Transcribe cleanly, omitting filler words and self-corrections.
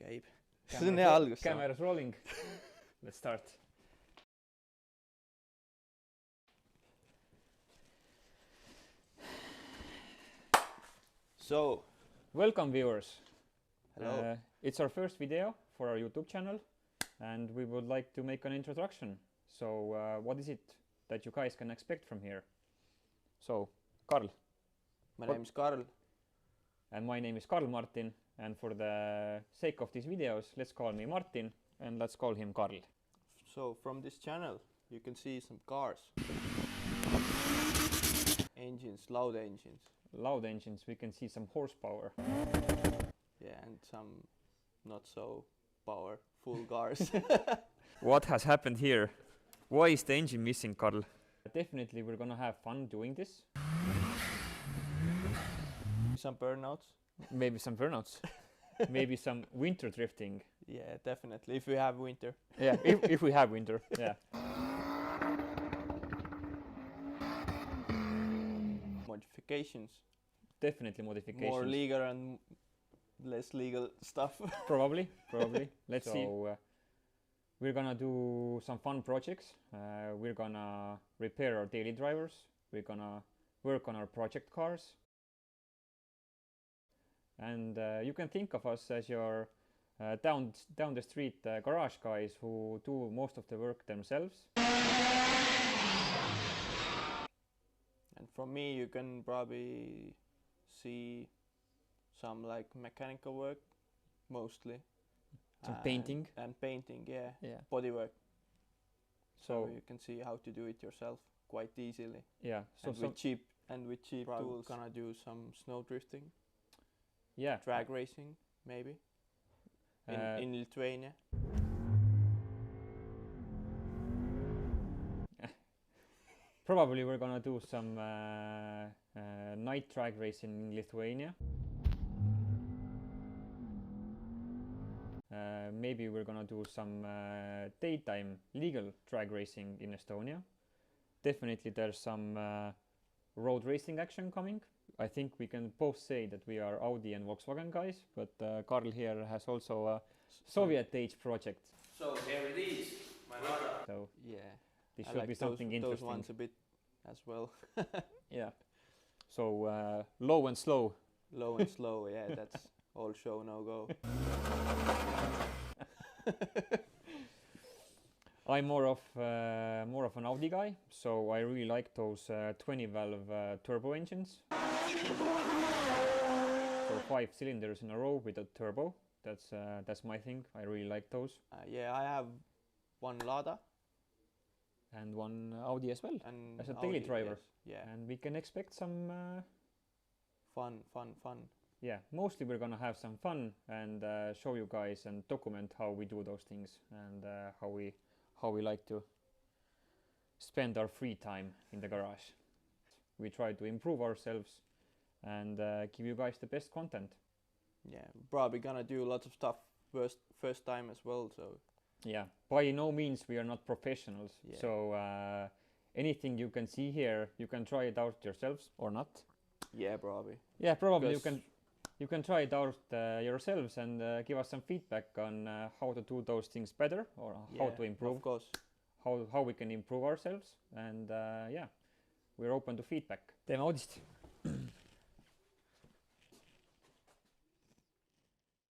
käib. See on hea algus. Camera's rolling. Let's start. So, welcome viewers. hello. It's our first video for our YouTube channel and we would like to make an introduction. So what is it that you guys can expect from here? So, Karl. My name is Karl. And my name is Karl Martin, and for the sake of these videos, let's call me Martin and let's call him Karl. So from this channel you can see some cars. Engines, loud engines. Loud engines, we can see some horsepower. Yeah, and some not so powerful cars. What has happened here? Why is the engine missing, Karl? Definitely we're gonna have fun doing this. Some burnouts. Maybe some burnouts. Maybe some winter drifting. Yeah, definitely, if we have winter. Yeah, if we have winter, yeah. Modifications. Definitely modifications. More legal and less legal stuff. Probably. Let's see. So, we're gonna do some fun projects. We're gonna repair our daily drivers. We're gonna work on our project cars. And you can think of us as your down the street garage guys who do most of the work themselves. And from me you can probably see some like mechanical work mostly. Some painting. And painting, yeah. Yeah. Body work. So So you can see how to do it yourself quite easily. yeah. So with cheap tools. Gonna do some snow drifting. Yeah. Drag racing, maybe. In Lithuania. Probably we're gonna do some night drag racing in Lithuania. Maybe we're gonna do some daytime legal drag racing in Estonia. Definitely there's some road racing action coming. I think we can both say that we are Audi and Volkswagen guys, but Karl here has also a Soviet age project. So here it is, my Lada. So yeah, this should be something interesting. Those ones a bit as well. Yeah. So low and slow. Low and slow, yeah, that's all show no go. I'm more of an Audi guy, so I really like those 20 valve turbo engines. So 5 cylinders in a row with a turbo. That's my thing. I really like those. Yeah, I have one Lada. And one Audi as well, and as a daily driver. Yes. Yeah. And we can expect some fun. Yeah, mostly we're gonna have some fun and show you guys and document how we do those things and how we like to spend our free time in the garage. We try to improve ourselves and give you guys the best content. Yeah, probably gonna do lots of stuff first time as well, so. Yeah, by no means we are not professionals. Yeah. So anything you can see here, you can try it out yourselves or not. Yeah, probably. Yeah, probably you can try it out yourselves and give us some feedback on how to do those things better or how to improve. Of course. How we can improve ourselves and yeah, we're open to feedback. Teeme audist.